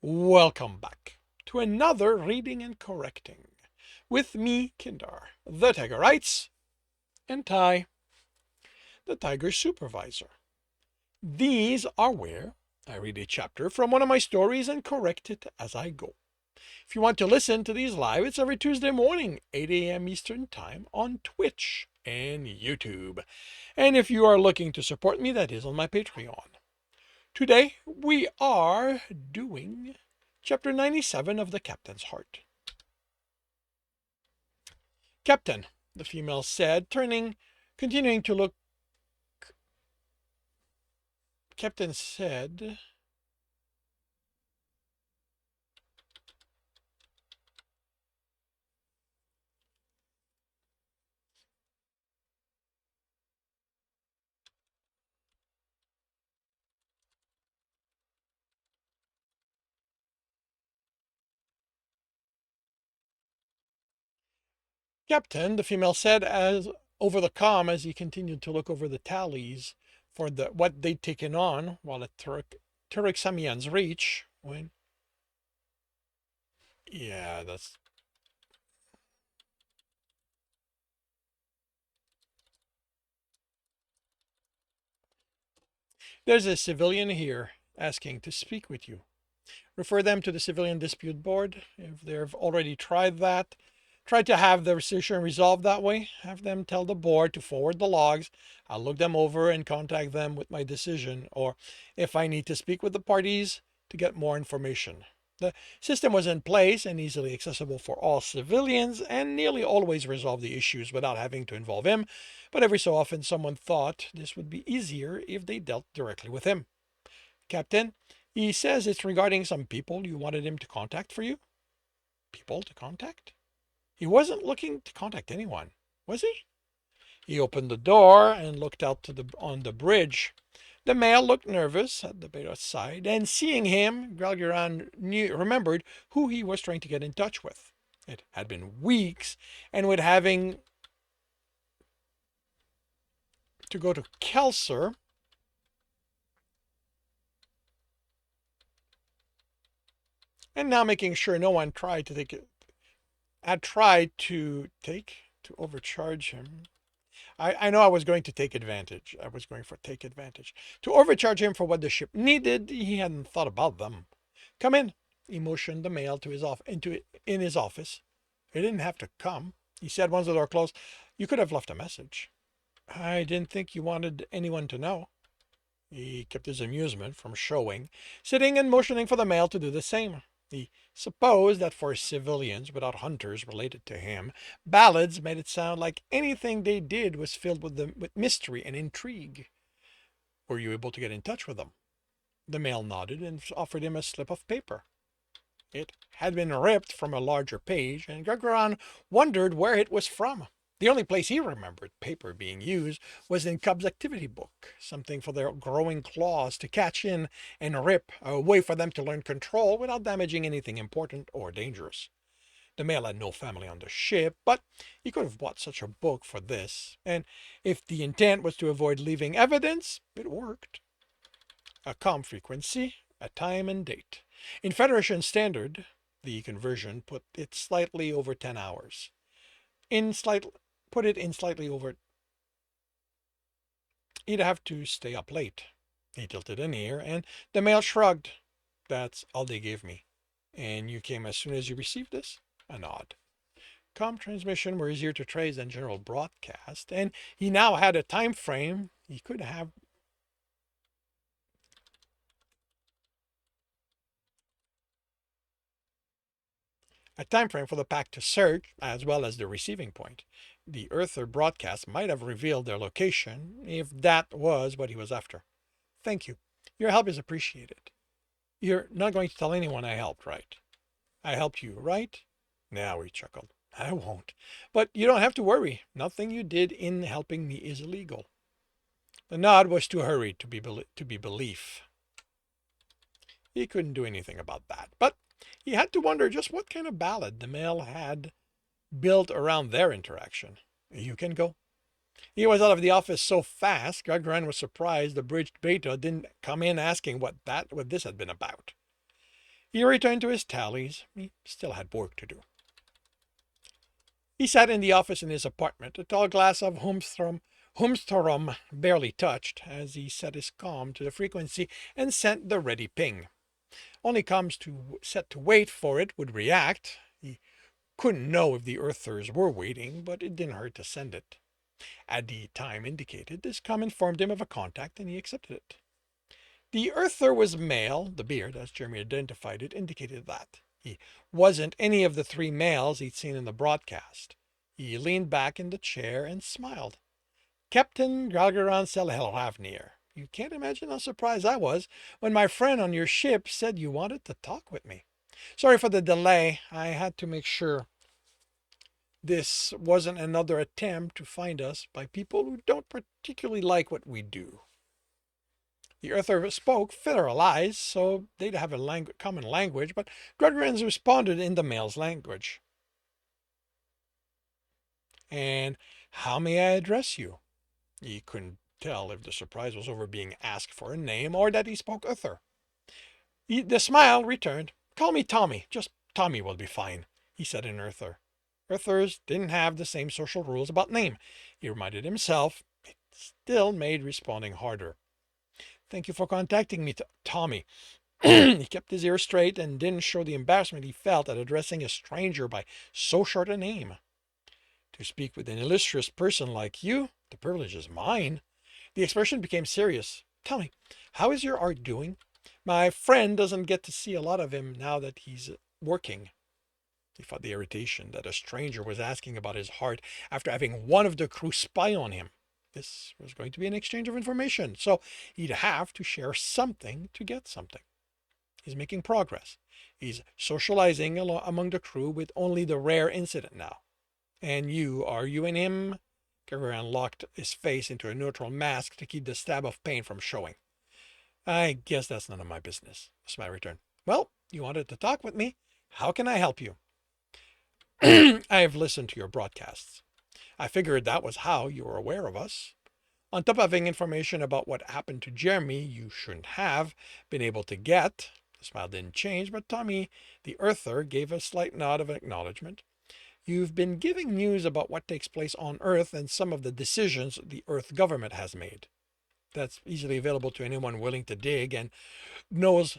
Welcome back to another reading and correcting with me, Kindar, the Tigerites, and Ty, the Tiger Supervisor. These are where I read a chapter from one of my stories and correct it as I go. If you want to listen to these live, it's every Tuesday morning, 8 a.m. Eastern Time on Twitch and YouTube. And if you are looking to support me, that is on my Patreon. Today, we are doing Chapter 97 of The Captain's Heart. Captain, the female said, continuing to look. Captain said, Captain, the female said, as over the comm as he continued to look over the tallies for what they'd taken on while at Turek Samian's reach. When, yeah, that's. There's a civilian here asking to speak with you. Refer them to the Civilian Dispute Board if they've already tried that. Try to have the decision resolved that way. Have them tell the board to forward the logs. I'll look them over and contact them with my decision, or if I need to speak with the parties to get more information. The system was in place and easily accessible for all civilians and nearly always resolved the issues without having to involve him, but every so often someone thought this would be easier if they dealt directly with him. Captain, he says it's regarding some people you wanted him to contact for you. People to contact? He wasn't looking to contact anyone, was he? He opened the door and looked out on the bridge. The male looked nervous at the beda's side, and seeing him, Gralgiran remembered who he was trying to get in touch with. It had been weeks, and with having to go to Kelsir, and now making sure no one tried to take it, had tried to overcharge him. I know I was going to take advantage. I was going for take advantage. To overcharge him for what the ship needed, he hadn't thought about them. Come in. He motioned the male to in his office. He didn't have to come. He said once the door closed, you could have left a message. I didn't think you wanted anyone to know. He kept his amusement from showing, sitting and motioning for the male to do the same. He supposed that for civilians without hunters related to him, ballads made it sound like anything they did was filled with mystery and intrigue. Were you able to get in touch with them? The male nodded and offered him a slip of paper. It had been ripped from a larger page, and Gralgiran wondered where it was from. The only place he remembered paper being used was in Cub's activity book, something for their growing claws to catch in and rip, a way for them to learn control without damaging anything important or dangerous. The male had no family on the ship, but he could have bought such a book for this, and if the intent was to avoid leaving evidence, it worked. A comm frequency, a time and date. In Federation Standard, the conversion put it slightly over 10 hours. Put it in slightly over. He'd have to stay up late. He tilted an ear, and the male shrugged. That's all they gave me. And you came as soon as you received this? A nod. Comm transmission were easier to trace than general broadcast, and he now had a time frame he could have. A time frame for the pack to search, as well as the receiving point. The Earther broadcast might have revealed their location, if that was what he was after. Thank you. Your help is appreciated. You're not going to tell anyone I helped, right? I helped you, right? Now he chuckled. I won't. But you don't have to worry. Nothing you did in helping me is illegal. The nod was too hurried to be belief. He couldn't do anything about that, but he had to wonder just what kind of ballad the male had built around their interaction. You can go. He was out of the office so fast, Gralgiran was surprised the bridged beta didn't come in asking what this had been about. He returned to his tallies. He still had work to do. He sat in the office in his apartment, a tall glass of Humstrom barely touched, as he set his comm to the frequency and sent the ready ping. Only comms set to wait for it would react. He couldn't know if the Earthers were waiting, but it didn't hurt to send it. At the time indicated, this comm informed him of a contact, and he accepted it. The Earther was male. The beard, as Jeremy identified it, indicated that. He wasn't any of the three males he'd seen in the broadcast. He leaned back in the chair and smiled. Captain Gralgiran Selhelravnir. You can't imagine how surprised I was when my friend on your ship said you wanted to talk with me. Sorry for the delay. I had to make sure this wasn't another attempt to find us by people who don't particularly like what we do. The Earther spoke federalized, so they'd have a common language, but Gralgiran's responded in the male's language. And how may I address you? He couldn't tell if the surprise was over being asked for a name or that he spoke Earther. The smile returned. Call me Tommy. Just Tommy will be fine, he said in Earther. Earthers didn't have the same social rules about name. He reminded himself. It still made responding harder. Thank you for contacting me, Tommy. He kept his ears straight and didn't show the embarrassment he felt at addressing a stranger by so short a name. To speak with an illustrious person like you, the privilege is mine. The expression became serious. Tell me, how is your art doing? My friend doesn't get to see a lot of him now that he's working. He felt the irritation that a stranger was asking about his heart after having one of the crew spy on him. This was going to be an exchange of information, so he'd have to share something to get something. He's making progress. He's socializing among the crew with only the rare incident now. And you and him? Gralgiran locked his face into a neutral mask to keep the stab of pain from showing. I guess that's none of my business, the smile returned. Well, you wanted to talk with me. How can I help you? I've listened to your broadcasts. I figured that was how you were aware of us. On top of having information about what happened to Jeremy you shouldn't have been able to get. The smile didn't change, but Tommy, the Earther, gave a slight nod of acknowledgement. You've been giving news about what takes place on Earth and some of the decisions the Earth government has made. That's easily available to anyone willing to dig and knows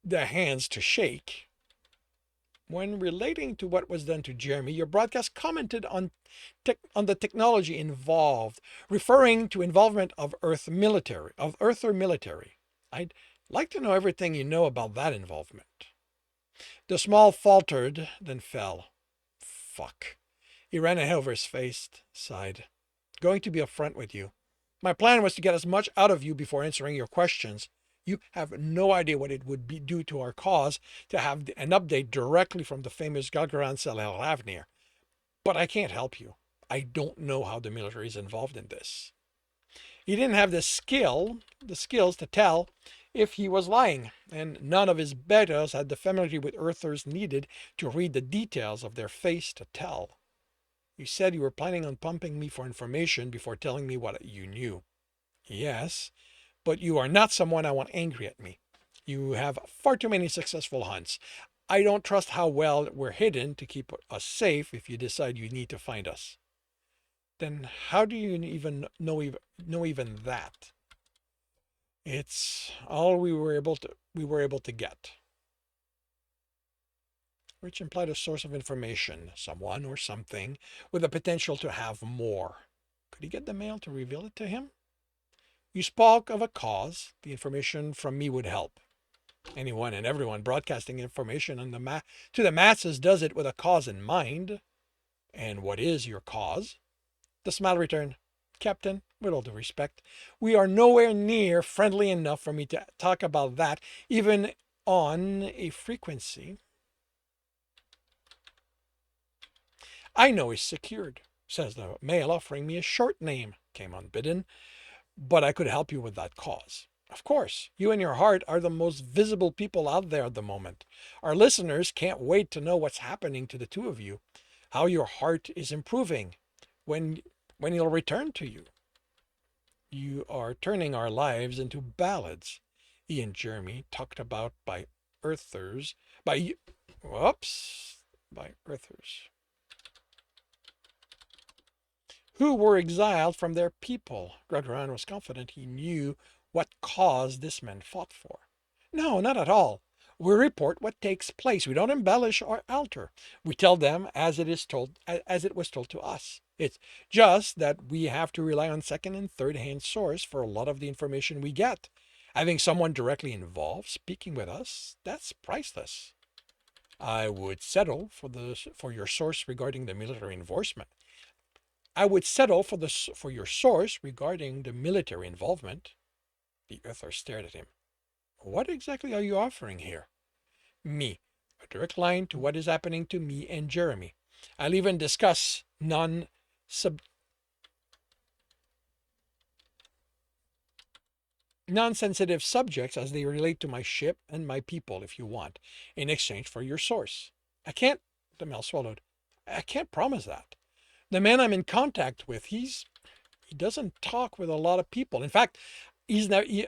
the hands to shake. When relating to what was done to Jeremy, your broadcast commented on the technology involved, referring to involvement of Earther military. I'd like to know everything you know about that involvement. The small faltered, then fell. Fuck. He ran a hair over his face, sighed. Going to be upfront with you. My plan was to get as much out of you before answering your questions. You have no idea what it would do to our cause to have an update directly from the famous Gralgiran Selhelravnir. But I can't help you. I don't know how the military is involved in this. He didn't have the skills to tell if he was lying, and none of his betters had the familiarity with Earthers needed to read the details of their face to tell. You said you were planning on pumping me for information before telling me what you knew. Yes, but you are not someone I want angry at me. You have far too many successful hunts. I don't trust how well we're hidden to keep us safe if you decide you need to find us. Then how do you even know that? It's all we were able to get. Which implied a source of information, someone or something, with the potential to have more. Could he get the mail to reveal it to him? You spoke of a cause. The information from me would help. Anyone and everyone broadcasting information on to the masses does it with a cause in mind. And what is your cause? The smile returned. Captain, with all due respect, we are nowhere near friendly enough for me to talk about that, even on a frequency. I know he's secured, says the male, offering me a short name. Came unbidden, but I could help you with that cause. Of course, you and your heart are the most visible people out there at the moment. Our listeners can't wait to know what's happening to the two of you, how your heart is improving, when he'll return to you. You are turning our lives into ballads. He and Jeremy talked about by Earthers, by, whoops, by Earthers, who were exiled from their people. Gralgiran was confident he knew what cause this man fought for. No, not at all. We report what takes place. We don't embellish or alter. We tell them as it was told to us. It's just that we have to rely on second and third hand source for a lot of the information we get. Having someone directly involved speaking with us, that's priceless. I would settle for your source regarding the military enforcement. I would settle for your source regarding the military involvement. The Earther stared at him. What exactly are you offering here? Me. A direct line to what is happening to me and Jeremy. I'll even discuss non-sensitive subjects as they relate to my ship and my people if you want, in exchange for your source. I can't, the male swallowed. I can't promise that. The man I'm in contact with, he doesn't talk with a lot of people. In fact,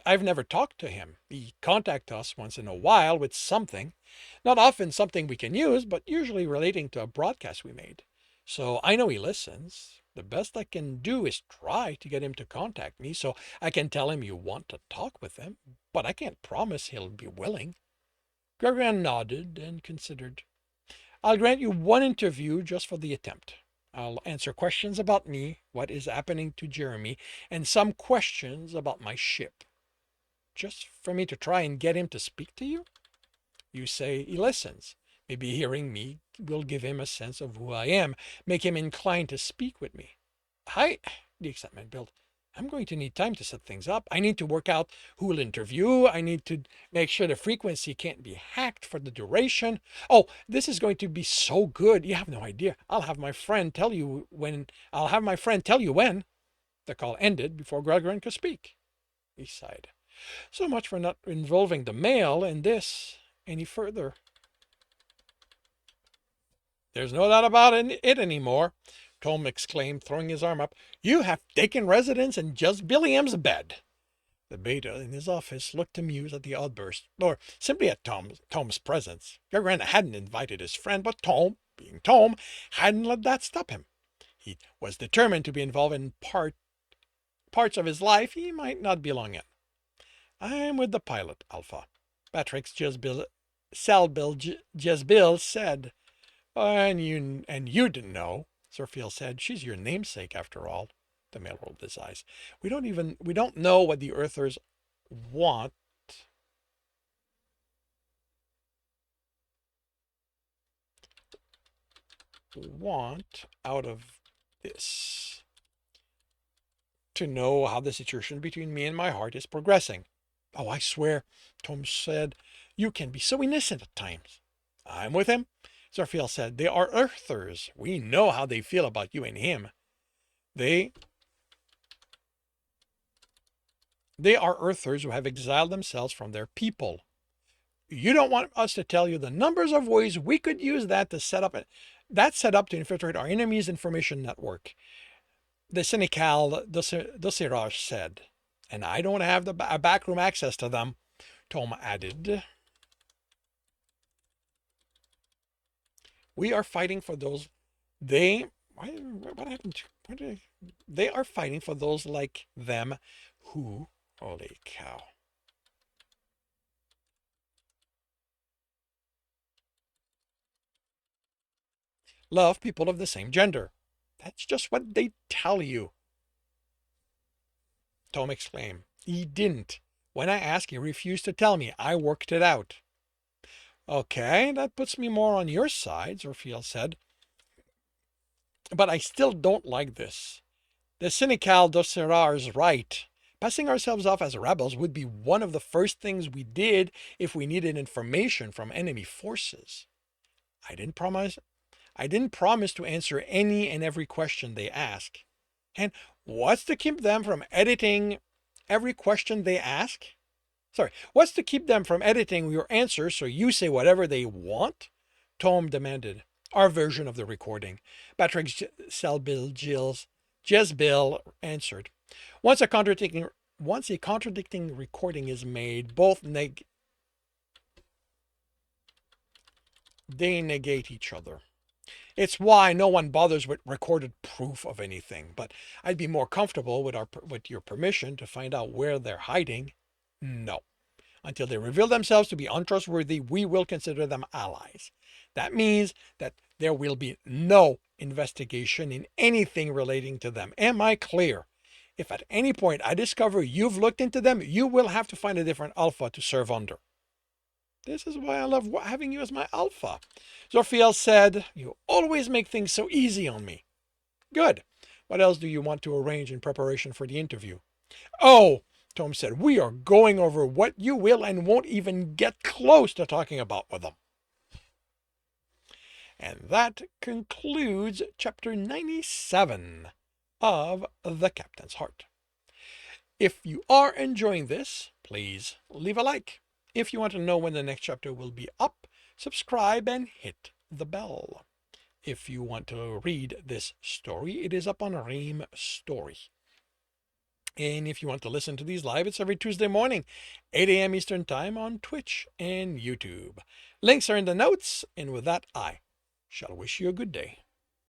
I've never talked to him. He contacts us once in a while with something, not often something we can use, but usually relating to a broadcast we made. So I know he listens. The best I can do is try to get him to contact me so I can tell him you want to talk with him, but I can't promise he'll be willing. Gralgiran nodded and considered. I'll grant you one interview just for the attempt. I'll answer questions about me, what is happening to Jeremy, and some questions about my ship. Just for me to try and get him to speak to you? You say he listens. Maybe hearing me will give him a sense of who I am, make him inclined to speak with me. The excitement built. I'm going to need time to set things up. I need to work out who will interview. I need to make sure the frequency can't be hacked for the duration. Oh, this is going to be so good. You have no idea. I'll have my friend tell you when. The call ended before Gralgiran could speak. He sighed. So much for not involving the male in this any further. There's no doubt about it anymore, Tom exclaimed, throwing his arm up. You have taken residence in just Billiam's bed. The beta in his office looked amused at the outburst, or simply at Tom's presence. Gralgiran hadn't invited his friend, but Tom, being Tom, hadn't let that stop him. He was determined to be involved in parts of his life he might not belong in. I'm with the pilot, Alpha. Patrick's Jezbil said. And you didn't know, Zerfiel said. She's your namesake, after all. The male rolled his eyes. We don't know what the Earthers want. Out of this. To know how the situation between me and my heart is progressing. Oh, I swear, Tom said, you can be so innocent at times. I'm with him, Zerfiel said. They are Earthers. We know how they feel about you and him. They are Earthers who have exiled themselves from their people. You don't want us to tell you the numbers of ways we could use that to set up to infiltrate our enemy's information network. The Senecal Dosirage said. And I don't have a backroom access to them, Tom added. We are fighting for those. What happened to? They are fighting for those like them who. Holy cow. Love people of the same gender. That's just what they tell you. Tom exclaimed. He didn't. When I asked, he refused to tell me. I worked it out. Okay, that puts me more on your side, Zerfiel said. But I still don't like this. The Senecal Dosserar is right. Passing ourselves off as rebels would be one of the first things we did if we needed information from enemy forces. I didn't promise to answer any and every question they ask. And what's to keep them from editing every question they ask? What's to keep them from editing your answers so you say whatever they want? Tom demanded. Our version of the recording. Patrick Jezbil answered. Once a contradicting recording is made, both They negate each other. It's why no one bothers with recorded proof of anything, but I'd be more comfortable with your permission to find out where they're hiding. No. Until they reveal themselves to be untrustworthy, we will consider them allies. That means that there will be no investigation in anything relating to them. Am I clear? If at any point I discover you've looked into them, you will have to find a different alpha to serve under. This is why I love having you as my alpha. Zorfiel said, you always make things so easy on me. Good. What else do you want to arrange in preparation for the interview? Oh, Tom said, we are going over what you will and won't even get close to talking about with them. And that concludes chapter 97 of The Captain's Heart. If you are enjoying this, please leave a like. If you want to know when the next chapter will be up, subscribe and hit the bell. If you want to read this story, it is up on Ream Story. And if you want to listen to these live, it's every Tuesday morning, 8 a.m. Eastern Time on Twitch and YouTube. Links are in the notes, and with that, I shall wish you a good day.